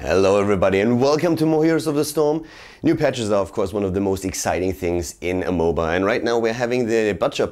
Hello everybody and welcome to more Heroes of the Storm. New patches are of course one of the most exciting things in a MOBA, and right now we're having the Butcher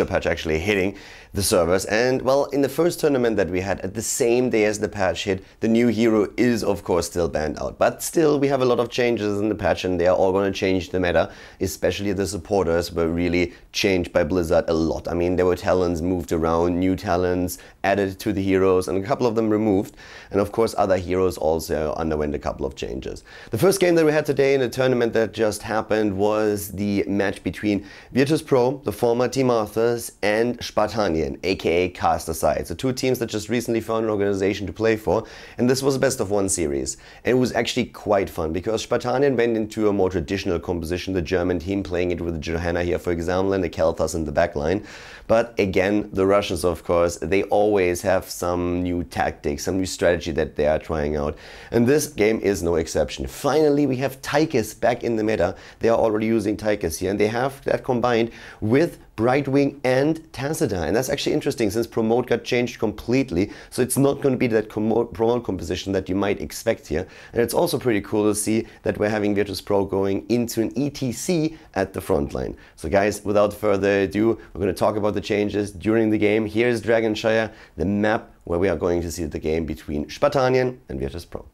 patch actually hitting the servers. And well, in the first tournament that we had at the same day as the patch hit, the new hero is of course still banned out. But still we have a lot of changes in the patch and they are all going to change the meta, especially the supporters were really changed by Blizzard a lot. I mean, there were talents moved around, new talents added to the heroes and a couple of them removed, and of course other heroes also underwent a couple of changes. The first game that we had today in the tournament that just happened was the match between Virtus.pro, the former Team Arthurs, and Spartanien, aka Cast Aside. So two teams that just recently found an organization to play for, and this was a best of one series. And it was actually quite fun because Spartanien went into a more traditional composition, the German team playing it with Johanna here for example and the Kelthas in the backline. But again, the Russians of course, they always have some new tactics, some new strategy that they are trying out. And this game is no exception. Finally, we have Tychus back in the meta. They are already using Tychus here, and they have that combined with Brightwing and Tacita. And that's actually interesting since Promote got changed completely. So it's not going to be that Promote composition that you might expect here. And it's also pretty cool to see that we're having Virtus.pro going into an ETC at the front line. So guys, without further ado, we're going to talk about the changes during the game. Here's Dragonshire, the map where we are going to see the game between Spartanien and Virtus.pro.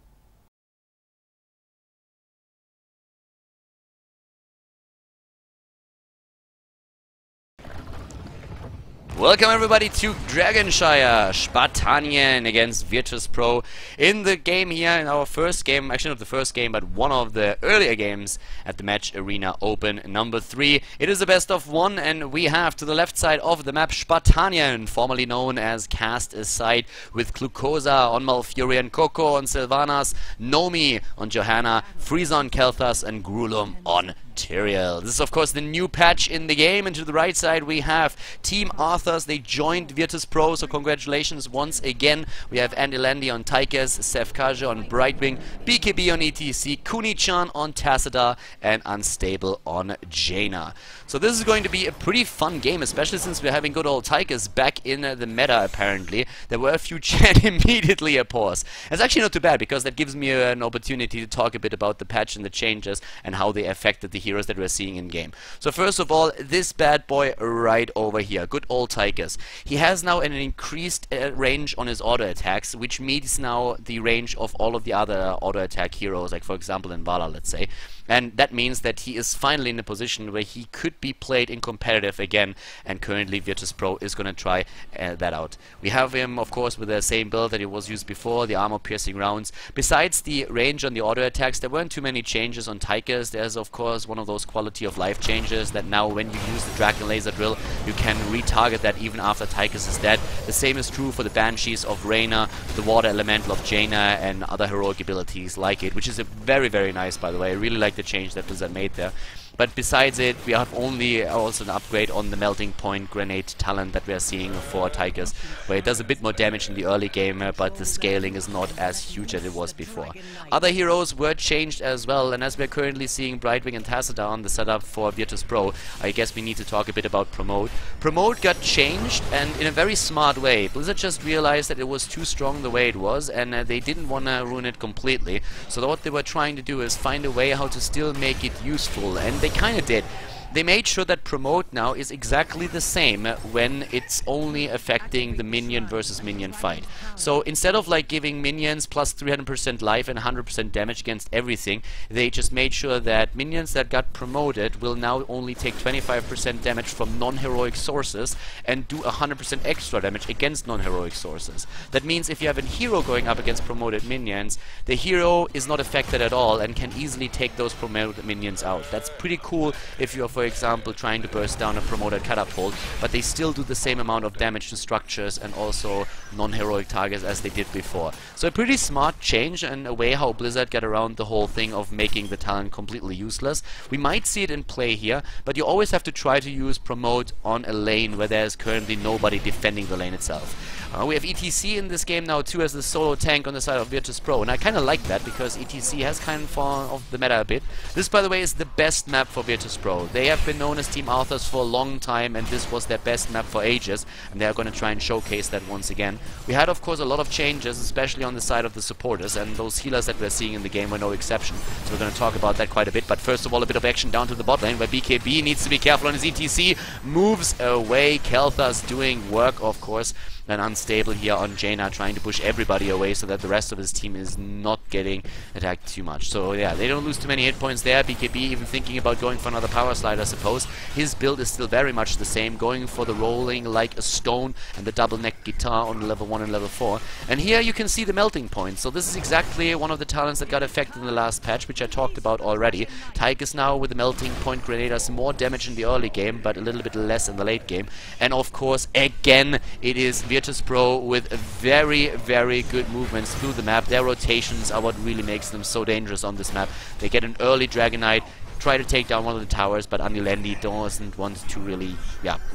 Welcome everybody to Dragonshire, Spartanien against Virtus.pro in the game here, in our first game, actually not the first game, but one of the earlier games at the Match Arena Open number 3. It is a best of one, and we have to the left side of the map Spartanien, formerly known as Cast Aside, with Glucosa on Malfurion, Coco on Sylvanas, Nomi on Johanna, Frieza on Kelthas, and Grulum on Tyrael. This is of course the new patch in the game, and to the right side we have Team Arthurs. They joined Virtus.pro, so congratulations once again. We have Andy Landy on Tychus, Sefkaja on Brightwing, BKB on ETC, Kuni-chan on Tacita, and Unstable on Jaina. So this is going to be a pretty fun game, especially since we're having good old Tychus back in the meta apparently. There were a few chat immediately a pause. It's actually not too bad because that gives me an opportunity to talk a bit about the patch and the changes and how they affected the heroes that we're seeing in game. So first of all, this bad boy right over here, good old Tychus. He has now an increased range on his auto attacks, which meets now the range of all of the other auto attack heroes, like for example in Vala, let's say. And that means that he is finally in a position where he could be played in competitive again, and currently Virtus.pro is going to try that out. We have him of course with the same build that he was used before, the armor piercing rounds. Besides the range on the auto attacks, there weren't too many changes on Tychus. There's of course one of those quality of life changes that now when you use the Dragon Laser Drill you can retarget that even after Tychus is dead. The same is true for the Banshees of Reyna, the Water Elemental of Jaina, and other heroic abilities like it, which is a very nice, by the way. I really like the change that Blizzard made there. But besides it, we have only also an upgrade on the Melting Point Grenade talent that we are seeing for Tychus, where it does a bit more damage in the early game, but the scaling is not as huge as it was before. Other heroes were changed as well, and as we're currently seeing Brightwing and Tacita on the setup for Virtus.pro, I guess we need to talk a bit about Promote. Promote got changed, and in a very smart way. Blizzard just realized that it was too strong the way it was, and they didn't want to ruin it completely. So what they were trying to do is find a way how to still make it useful, and they kind of did. They made sure that Promote now is exactly the same when it's only affecting the minion versus minion fight. So instead of like giving minions plus 300% life and 100% damage against everything, they just made sure that minions that got promoted will now only take 25% damage from non-heroic sources and do 100% extra damage against non-heroic sources. That means if you have a hero going up against promoted minions, the hero is not affected at all and can easily take those promoted minions out. That's pretty cool if you are, for example, trying to burst down a promoted catapult, but they still do the same amount of damage to structures and also non-heroic targets as they did before. So a pretty smart change and a way how Blizzard got around the whole thing of making the talent completely useless. We might see it in play here, but you always have to try to use Promote on a lane where there is currently nobody defending the lane itself. We have ETC in this game now too as the solo tank on the side of Virtus.pro, and I kind of like that because ETC has kind of fallen off the meta a bit. This, by the way, is the best map for Virtus.pro. They have been known as Team Arthurs for a long time, and this was their best map for ages, and they're going to try and showcase that once again. We had, of course, a lot of changes, especially on the side of the supporters, and those healers that we're seeing in the game were no exception. So we're going to talk about that quite a bit, but first of all, a bit of action down to the bot lane, where BKB needs to be careful on his ETC, moves away. Khaldor's doing work, of course, and unstable here on Jaina, trying to push everybody away so that the rest of his team is not getting attacked too much. So yeah, they don't lose too many hit points there. BKB even thinking about going for another power slide, I suppose. His build is still very much the same, going for the rolling like a stone and the double neck guitar on level 1 and level 4. And here you can see the melting point. So this is exactly one of the talents that got affected in the last patch, which I talked about already. Tychus now with the melting point grenaders, more damage in the early game, but a little bit less in the late game. And of course, again, it is Virtus.pro with very, very good movements through the map. Their rotations are what really makes them so dangerous on this map. They get an early Dragon Knight, try to take down one of the towers, but Anilendi doesn't want to really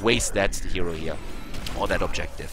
waste that hero here, or that objective.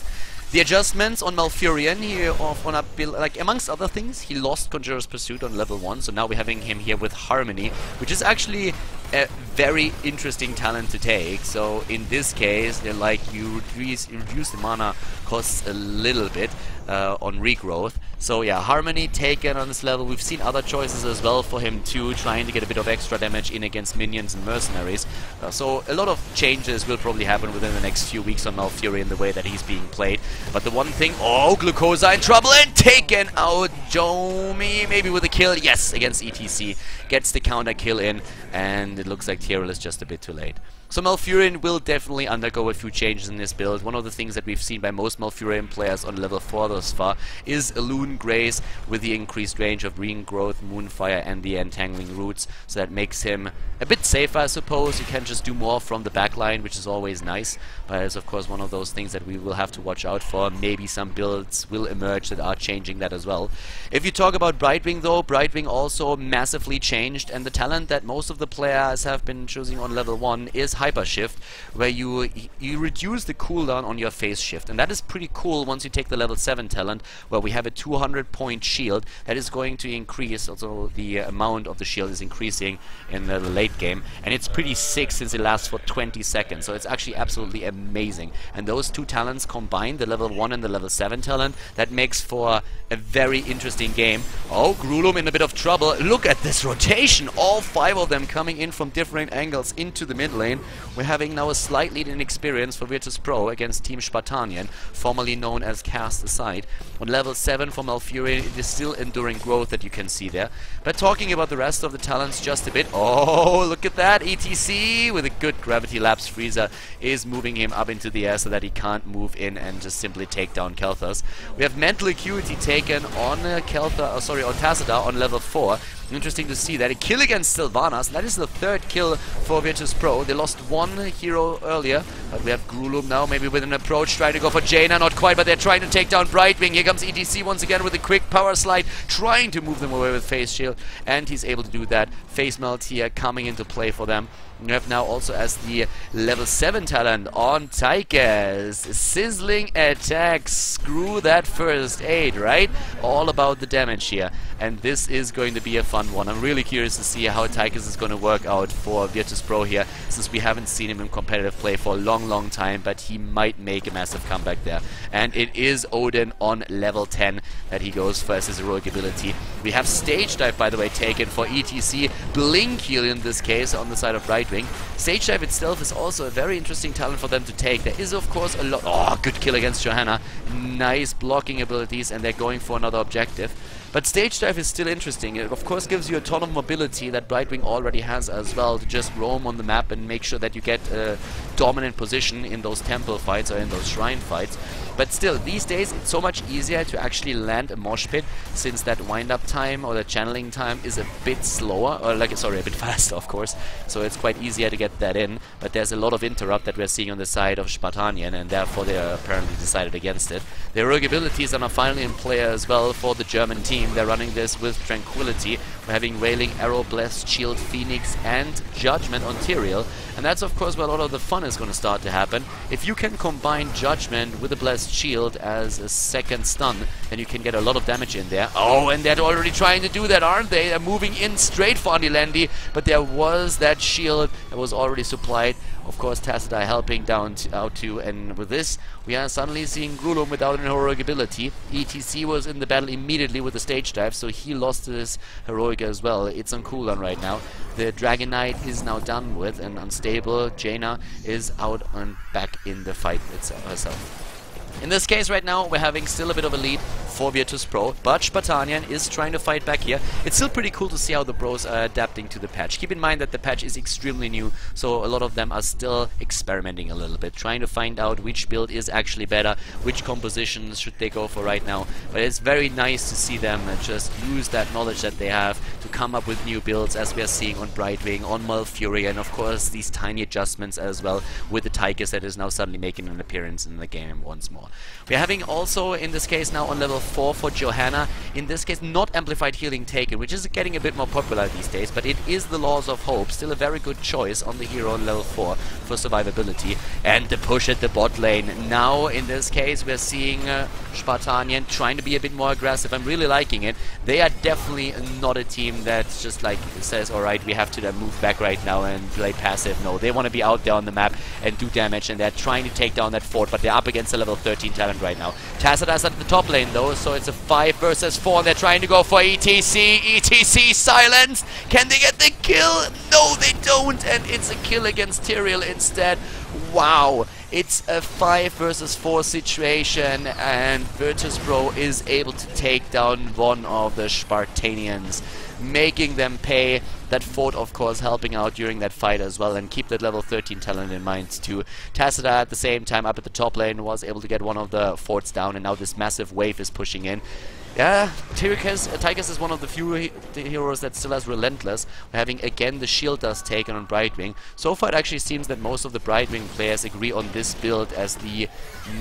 The adjustments on Malfurion here on a build, like amongst other things, he lost Conjurer's Pursuit on level 1, so now we're having him here with Harmony, which is actually a very interesting talent to take. So in this case, they're like you reduce the mana costs a little bit on regrowth. So yeah, Harmony taken on this level. We've seen other choices as well for him too, trying to get a bit of extra damage in against minions and mercenaries. So a lot of changes will probably happen within the next few weeks on Malfurion, the way that he's being played. But the one thing, oh, Glucosa in trouble and taken out. Jomi maybe with a kill, yes, against ETC. Gets the counter kill in, and it looks like Tyrell is just a bit too late. So Malfurion will definitely undergo a few changes in this build. One of the things that we've seen by most Malfurion players on level 4 thus far is a Loon Grace with the increased range of Regrowth, Moonfire and the Entangling Roots. So that makes him a bit safer, I suppose. You can just do more from the backline, which is always nice. But it's of course one of those things that we will have to watch out for. Maybe some builds will emerge that are changing that as well. If you talk about Brightwing though, Brightwing also massively changed, and the talent that most of the players have been choosing on level 1 is Hyper Shift, where you reduce the cooldown on your phase shift, and that is pretty cool once you take the level 7 talent, where we have a 200 point shield that is going to increase. Also the amount of the shield is increasing in the late game, and it's pretty sick since it lasts for 20 seconds, so it's actually absolutely amazing. And those two talents combined, the level 1 and the level 7 talent, that makes for a very interesting game. Oh, Grulum in a bit of trouble. Look at this rotation, all 5 of them coming in from different angles into the mid lane. We're having now a slight lead in experience for Virtus.pro against Team Spartanien, formerly known as Cast Aside. On level 7 for Malfurion, it is still enduring growth that you can see there. But talking about the rest of the talents just a bit, oh, look at that, ETC with a good gravity lapse. Freezer is moving him up into the air so that he can't move in and just simply take down Khaldor. We have Mental Acuity taken on on Tassadar on level 4. Interesting to see that. A kill against Sylvanas. That is the 3rd kill for Virtus.pro. They lost 1 hero earlier, but we have Grulum now, maybe with an approach, trying to go for Jaina. Not quite, but they're trying to take down Brightwing. Here comes ETC once again with a quick power slide, trying to move them away with Phase Shield, and he's able to do that. Phase Melt here coming into play for them. You have now also as the level 7 talent on Tychus. Sizzling attack. Screw that first aid, right? All about the damage here. And this is going to be a fun one. I'm really curious to see how Tychus is going to work out for Virtus.pro here, since we haven't seen him in competitive play for a long time, but he might make a massive comeback there. And it is Odin on level 10 that he goes for as his heroic ability. We have Stage Dive, by the way, taken for ETC. Blink Heal in this case on the side of Brightwing. Stage Dive itself is also a very interesting talent for them to take. There is of course a lot. Oh, good kill against Johanna. Nice blocking abilities, and they're going for another objective. But Stage Dive is still interesting. It of course gives you a ton of mobility that Brightwing already has as well, to just roam on the map and make sure that you get a dominant position in those temple fights or in those shrine fights. But still, these days it's so much easier to actually land a mosh pit, since that wind-up time or the channeling time is a bit slower, or like, sorry, a bit faster of course, so it's quite easier to get that in. But there's a lot of interrupt that we're seeing on the side of Spartanien, and therefore they apparently decided against it. The heroic abilities are now finally in play as well for the German team. They're running this with Tranquility. We're having Wailing Arrow, Blessed Shield, Phoenix and Judgment on Tyrael, and that's of course where a lot of the fun is going to start to happen. If you can combine Judgment with a Blessed Shield as a second stun, then you can get a lot of damage in there. Oh, and they're already trying to do that, aren't they? They're moving in straight for Andilendi, but there was that shield that was already supplied. Of course, Tassadar helping out too, and with this, we are suddenly seeing Grulum without an heroic ability. ETC was in the battle immediately with the stage dive, so he lost his heroic as well. It's on cooldown right now. The Dragon Knight is now done with, and unstable. Jaina is out and back in the fight herself. In this case right now, we're having still a bit of a lead for Virtus Pro, but Spartanien is trying to fight back here. It's still pretty cool to see how the bros are adapting to the patch. Keep in mind that the patch is extremely new, so a lot of them are still experimenting a little bit, trying to find out which build is actually better, which compositions should they go for right now. But it's very nice to see them just use that knowledge that they have to come up with new builds, as we are seeing on Brightwing, on Malfury, and of course these tiny adjustments as well with the Tychus that is now suddenly making an appearance in the game once more. We're having also, in this case now on level 4 for Johanna, in this case not amplified healing taken, which is getting a bit more popular these days, but it is the Laws of Hope, still a very good choice on the hero on level 4 for survivability. And the push at the bot lane. Now in this case we're seeing Spartanien trying to be a bit more aggressive. I'm really liking it. They are definitely not a team that just like says, alright, we have to move back right now and play passive. No, they want to be out there on the map and do damage, and they're trying to take down that fort, but they're up against a level 13 talent right now. Tassadar at the top lane though, so it's a 5 versus 4, and they're trying to go for ETC. ETC silenced. Can they get the kill? No, they don't, and it's a kill against Tyrael instead. Wow. It's a 5 versus 4 situation, and Virtus Pro is able to take down one of the Spartanians, making them pay. That fort, of course, helping out during that fight as well, and keep that level 13 talent in mind too. Tassadar at the same time up at the top lane was able to get one of the forts down, and now this massive wave is pushing in. Yeah, Tychus is one of the few heroes that still has Relentless. We're having again the shield dust taken on Brightwing. So far it actually seems that most of the Brightwing players agree on this build as the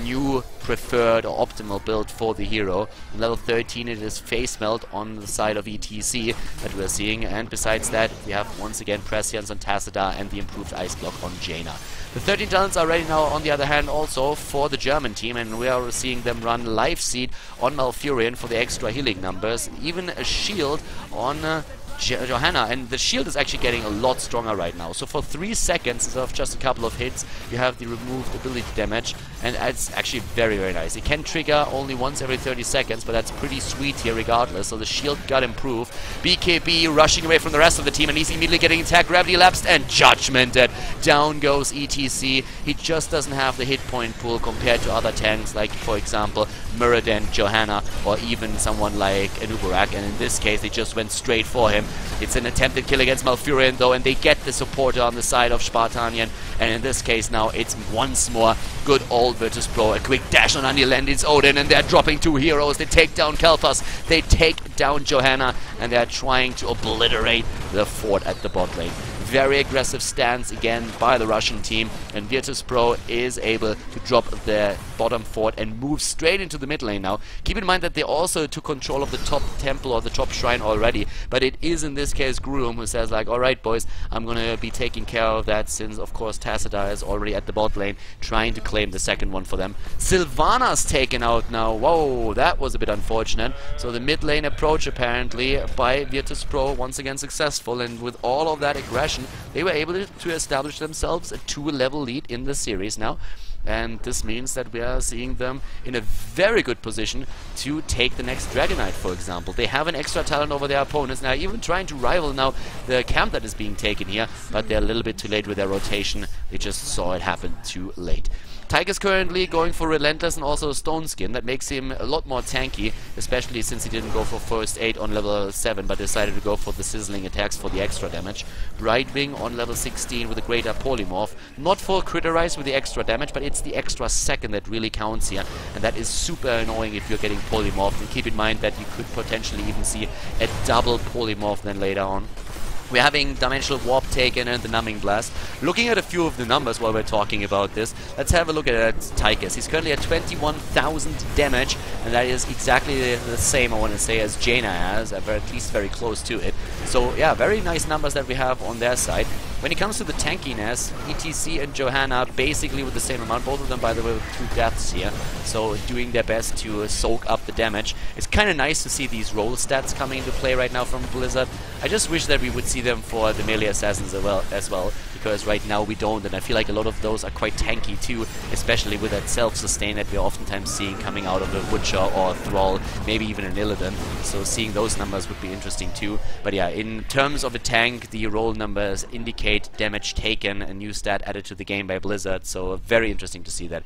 new preferred or optimal build for the hero. In level 13 it is Face Melt on the side of ETC that we're seeing, and besides that we have once again Prescience on Tassadar and the improved Ice Block on Jaina. The 13 talents are ready now on the other hand also for the German team, and we are seeing them run Life Seed on Malfurion for the extra healing numbers, even a shield on Johanna, and the shield is actually getting a lot stronger right now. So for 3 seconds instead of just a couple of hits, you have the removed ability damage, and it's actually very, very nice. It can trigger only once every 30 seconds, but that's pretty sweet here regardless. So the shield got improved. BKB rushing away from the rest of the team, and he's immediately getting attacked, gravity lapsed, and judgmented. Down goes ETC. He just doesn't have the hit point pool compared to other tanks, like for example Muradin, Johanna, or even someone like Anubarak, and in this case they just went straight for him. It's an attempted kill against Malfurion though, and they get the supporter on the side of Spartanien, and in this case now it's once more good old Virtus Pro. A quick dash on Andilendi's Odin, and they're dropping 2 heroes. They take down Kelpas, they take down Johanna, and they're trying to obliterate the fort at the bot lane. Very aggressive stance again by the Russian team, and Virtus Pro is able to drop the bottom fort and move straight into the mid lane now. Keep in mind that they also took control of the top temple or the top shrine already, but it is in this case Grulum who says like, alright boys, I'm gonna be taking care of that, since of course Tassadar is already at the bot lane trying to claim the second one for them. Sylvana's taken out now. Whoa, that was a bit unfortunate. So the mid lane approach apparently by Virtus Pro once again successful, and with all of that aggression they were able to establish themselves a 2-level lead in the series now. And this means that we are seeing them in a very good position to take the next Dragon Knight, for example. They have an extra talent over their opponents, and are even trying to rival now the camp that is being taken here, but they're a little bit too late with their rotation. They just saw it happen too late. Tychus currently going for Relentless and also Stone Skin. That makes him a lot more tanky, especially since he didn't go for First Aid on level 7, but decided to go for the Sizzling attacks for the extra damage. Brightwing on level 16 with a greater Polymorph. Not for Critterize with the extra damage, but it's the extra second that really counts here, and that is super annoying if you're getting Polymorphed. And keep in mind that you could potentially even see a double Polymorph then later on. We're having Dimensional Warp taken and the Numbing Blast. Looking at a few of the numbers while we're talking about this, let's have a look at Tychus. He's currently at 21,000 damage, and that is exactly the same, I want to say, as Jaina has, at least very close to it. So yeah, very nice numbers that we have on their side. When it comes to the tankiness, ETC and Johanna basically with the same amount, both of them by the way with 2 deaths here, so doing their best to soak up the damage. It's kind of nice to see these roll stats coming into play right now from Blizzard. I just wish that we would see them for the melee assassins as well, because right now we don't, and I feel like a lot of those are quite tanky too, especially with that self-sustain that we're oftentimes seeing coming out of a Butcher or a Thrall, maybe even an Illidan, so seeing those numbers would be interesting too. But yeah, in terms of a tank, the roll numbers indicate damage taken, a new stat added to the game by Blizzard, so very interesting to see that.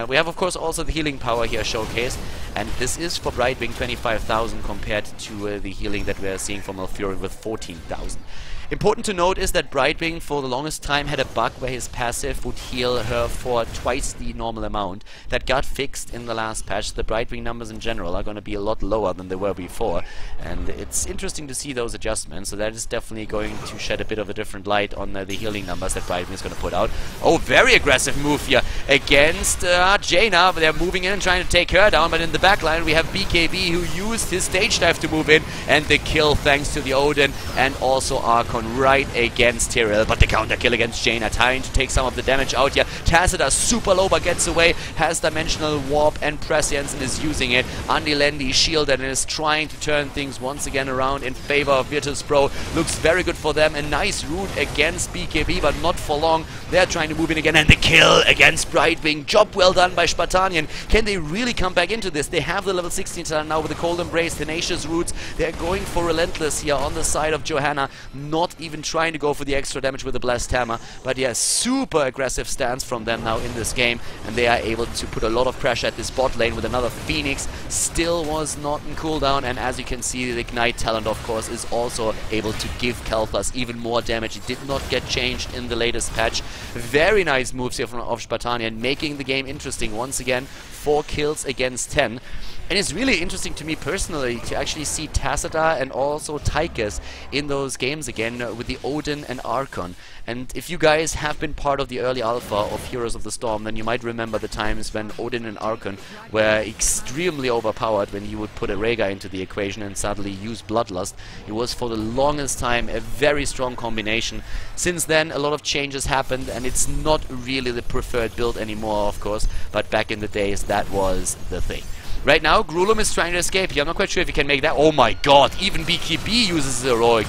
We have of course also the healing power here showcased, and this is for Brightwing 25,000 compared to the healing that we are seeing from Malfurion with 14,000. Important to note is that Brightwing for the longest time had a bug where his passive would heal her for twice the normal amount. That got fixed in the last patch. The Brightwing numbers in general are going to be a lot lower than they were before, and it's interesting to see those adjustments, so that is definitely going to shed a bit of a different light on the healing numbers that Brightwing is going to put out. Oh, very aggressive move here against Jaina. They're moving in and trying to take her down, but in the backline we have BKB who used his stage dive to move in, and the kill thanks to the Odin and also Archon right against Tyrael, but the counter kill against Jaina, trying to take some of the damage out here. Tacita super low but gets away, has dimensional warp and prescience and is using it. Andy Lendy shielded and is trying to turn things once again around in favor of Virtus Pro. Looks very good for them. A nice route against BKB, but not for long. They're trying to move in again, and the kill against Brightwing. Job well done by Spartanien. Can they really come back into this? They have the level 16 talent now with the Cold Embrace, Tenacious Roots. They're going for Relentless here on the side of Johanna, not even trying to go for the extra damage with the Blessed Hammer. But yeah, super aggressive stance from them now in this game, and they are able to put a lot of pressure at this bot lane with another Phoenix. Still was not in cooldown, and as you can see, the Ignite talent of course is also able to give Khaldor even more damage. It did not get changed in the latest patch. Very nice moves here from Spartanien, making the game interesting once again. 4 kills against 10. And it's really interesting to me personally to actually see Tacita and also Tychus in those games again with the Odin and Archon. And if you guys have been part of the early alpha of Heroes of the Storm, then you might remember the times when Odin and Archon were extremely overpowered when you would put a Rhaegar into the equation and suddenly use Bloodlust. It was for the longest time a very strong combination. Since then a lot of changes happened, and it's not really the preferred build anymore of course, but back in the days that was the thing. Right now, Grulum is trying to escape here. I'm not quite sure if he can make that. Oh my god, even BKB uses heroic.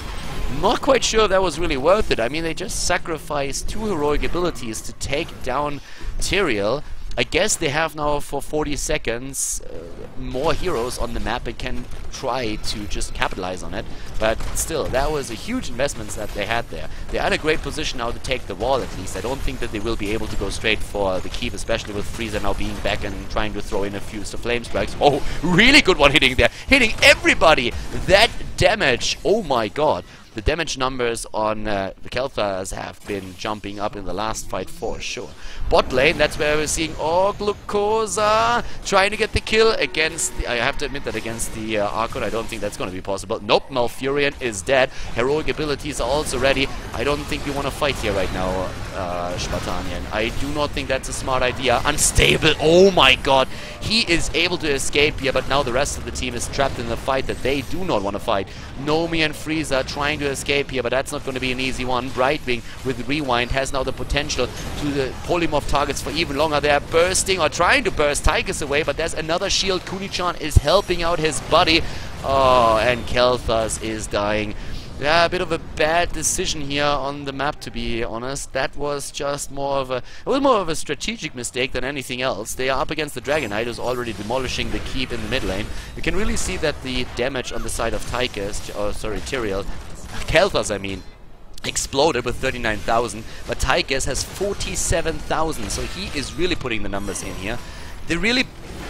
Not quite sure that was really worth it. I mean, they just sacrificed 2 heroic abilities to take down Tyrael. I guess they have now for 40 seconds more heroes on the map and can try to just capitalize on it. But still, that was a huge investment that they had there. They're in a great position now to take the wall at least. I don't think that they will be able to go straight for the keep, especially with Frieza now being back and trying to throw in a few flame strikes. Oh, really good one hitting there. Hitting everybody. That damage. Oh my god. The damage numbers on the Khaldor have been jumping up in the last fight for sure. Bot lane, that's where we're seeing Glucosa trying to get the kill against the, I have to admit that against the Archon, I don't think that's going to be possible. Nope, Malfurion is dead. Heroic abilities are also ready. I don't think we want to fight here right now, Spartanien. I do not think that's a smart idea. Unstable, oh my god. He is able to escape here, but now the rest of the team is trapped in the fight that they do not want to fight. Nomi and Frieza trying to escape here, but that's not going to be an easy one. Brightwing with Rewind has now the potential to polymorph targets for even longer. They are bursting or trying to burst Tychus away, but there's another shield. Kunichan is helping out his buddy. Oh, and Khaldor is dying. Yeah, a bit of a bad decision here on the map, to be honest. That was just more of a strategic mistake than anything else. They are up against the Dragon Knight, who's already demolishing the keep in the mid lane. You can really see that the damage on the side of Tychus, or sorry, Tyrael, Khaldor I mean, exploded with 39,000, but Tychus has 47,000, so he is really putting the numbers in here. The really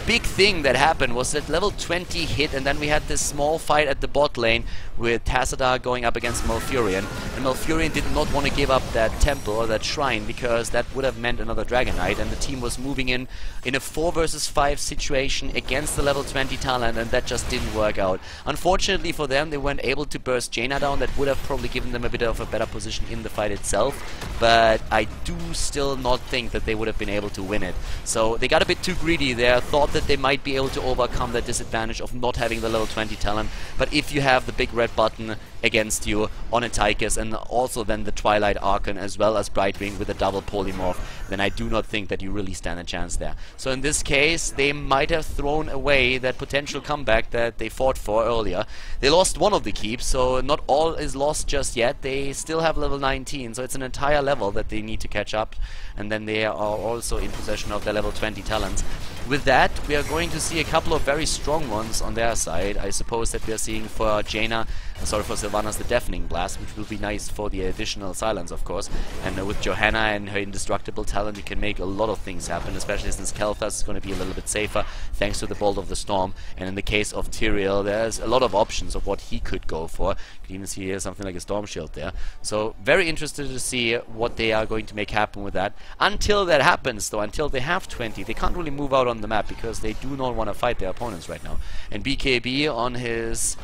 big thing that happened was that level 20 hit, and then we had this small fight at the bot lane with Tacita going up against Malfurion, and Malfurion did not want to give up that temple or that shrine because that would have meant another Dragon Knight, and the team was moving in a 4 versus 5 situation against the level 20 talent, and that just didn't work out. Unfortunately for them, they weren't able to burst Jaina down. That would have probably given them a bit of a better position in the fight itself, but I do still not think that they would have been able to win it. So they got a bit too greedy there, thought thought that they might be able to overcome that disadvantage of not having the level 20 talent, but if you have the big red button against you on a Tychus and also then the Twilight Archon as well as Brightwing with a double polymorph, then I do not think that you really stand a chance there. So in this case, they might have thrown away that potential comeback that they fought for earlier. They lost one of the keeps, so not all is lost just yet. They still have level 19, so it's an entire level that they need to catch up, and then they are also in possession of their level 20 talents. With that, we are going to see a couple of very strong ones on their side. I suppose that we are seeing for Jaina, sorry, for Sylvanas, the Deafening Blast, which will be nice for the additional silence, of course. And with Johanna and her indestructible talent, you can make a lot of things happen, especially since Khaldor is going to be a little bit safer thanks to the Bolt of the Storm. And in the case of Tyrael, there's a lot of options of what he could go for. You can even see here something like a Storm Shield there. So very interested to see what they are going to make happen with that. Until that happens, though, until they have 20, they can't really move out on the map because they do not want to fight their opponents right now. And BKB on his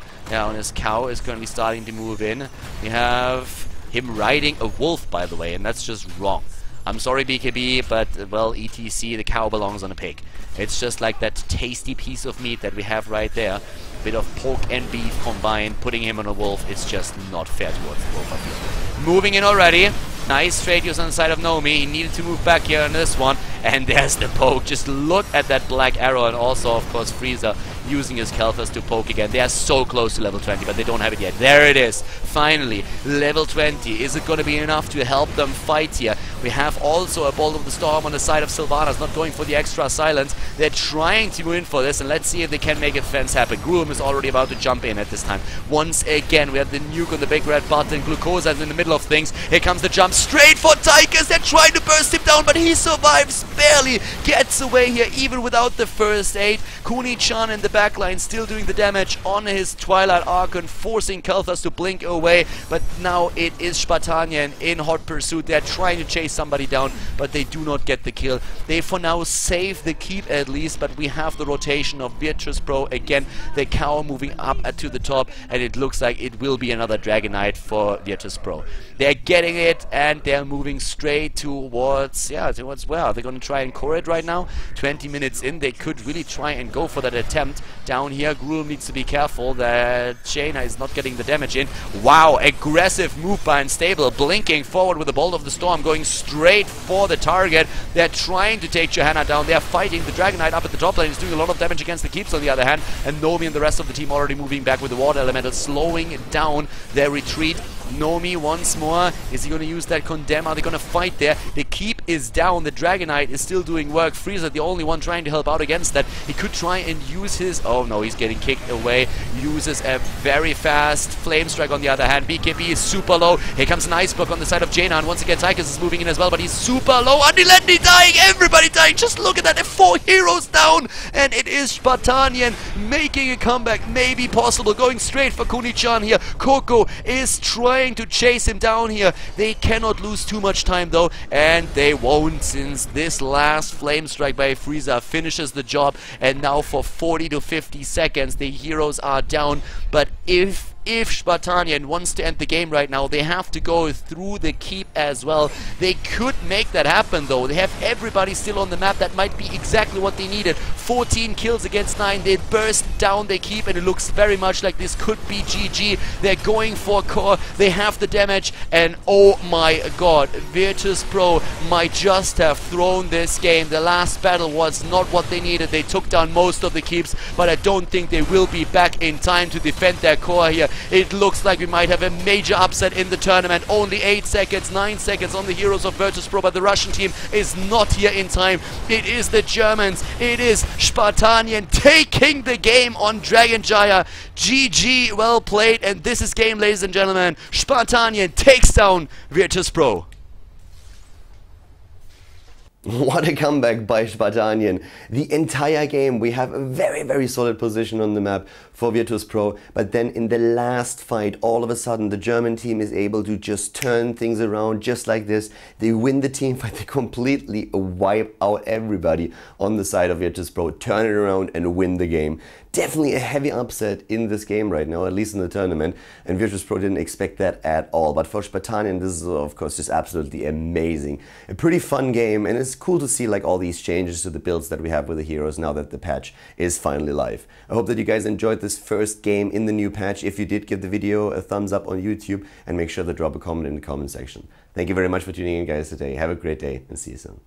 cow is going to be starting to move in. We have him riding a wolf, by the way, and that's just wrong. I'm sorry, BKB, but, well, ETC, the cow belongs on a pig. It's just like that tasty piece of meat that we have right there. Bit of pork and beef combined, putting him on a wolf, it's just not fair towards the wolf, I feel. Moving in already. Nice trade use on the side of Nomi. He needed to move back here on this one. And there's the poke. Just look at that black arrow. And also, of course, Frieza using his Kelthas to poke again. They are so close to level 20, but they don't have it yet. There it is. Finally, level 20. Is it going to be enough to help them fight here? We have also a Bolt of the Storm on the side of Sylvanas, not going for the extra silence. They're trying to win for this, and let's see if they can make a fence happen. Gruum is already about to jump in at this time. Once again, we have the nuke on the big red button. Glucosa is in the middle of things. Here comes the jump straight for Tychus. They're trying to burst him down, but he survives, barely gets away here, even without the first aid. Kuni-chan in the backline still doing the damage on his Twilight Archon, forcing Kelthas to blink away, but now it is Spartanien in hot pursuit. They're trying to chase somebody down, but they do not get the kill. They for now save the keep at least, but we have the rotation of Virtus Pro again, the cow moving up to the top, and it looks like it will be another Dragon Knight for Virtus Pro. They're getting it, and they're moving straight towards, towards where? Are they going to try and core it right now? 20 minutes in, they could really try and go for that attempt. Down here, Gruul needs to be careful that Jaina is not getting the damage in. Wow, aggressive move by Unstable, blinking forward with the Bolt of the Storm, going straight for the target. They're trying to take Johanna down. They're fighting the Dragon Knight up at the top lane. He's doing a lot of damage against the keeps on the other hand, and Nomi and the rest of the team already moving back with the Water Elemental, slowing down their retreat. Nomi once more. Is he going to use that Condemn? Are they going to fight there? The keep is down. The Dragon Knight is still doing work. Frieza, the only one trying to help out against that. He could try and use his... Oh no, he's getting kicked away. Uses a very fast Flame Strike on the other hand. BKB is super low. Here comes an Iceberg on the side of Jaina, and once again Tychus is moving in as well, but he's super low. Andilendi dying! Everybody dying! Just look at that! 4 heroes down! And it is Spartanien making a comeback. Maybe possible. Going straight for Kuni-chan here. Coco is trying to chase him down here. They cannot lose too much time though, and they won't, since this last Flame Strike by Frieza finishes the job, and now for 40 to 50 seconds the heroes are down. But if Spartanien wants to end the game right now, they have to go through the keep as well. They could make that happen though. They have everybody still on the map. That might be exactly what they needed. 14 kills against 9. They burst down the keep, and it looks very much like this could be GG. They're going for core. They have the damage, and oh my god, Virtus Pro might just have thrown this game. The last battle was not what they needed. They took down most of the keeps, but I don't think they will be back in time to defend their core here. It looks like we might have a major upset in the tournament. Only 8 seconds, 9 seconds on the heroes of Virtus Pro, but the Russian team is not here in time. It is the Germans. It is Spartanien taking the game on Dragon Jaya. GG, well played, and this is game, ladies and gentlemen. Spartanien takes down Virtus Pro. What a comeback by Spartanien. The entire game we have a very, very solid position on the map. for Virtus Pro. But then in the last fight, all of a sudden, the German team is able to just turn things around just like this. They win the team fight. They completely wipe out everybody on the side of Virtus Pro, turn it around and win the game. Definitely a heavy upset in this game right now, at least in the tournament. And Virtus Pro didn't expect that at all. But for Spartanien, this is of course just absolutely amazing. A pretty fun game, and it's cool to see like all these changes to the builds that we have with the heroes now that the patch is finally live. I hope that you guys enjoyed this first game in the new patch. If you did, give the video a thumbs up on YouTube and make sure to drop a comment in the comment section. Thank you very much for tuning in, guys, today. Have a great day and see you soon.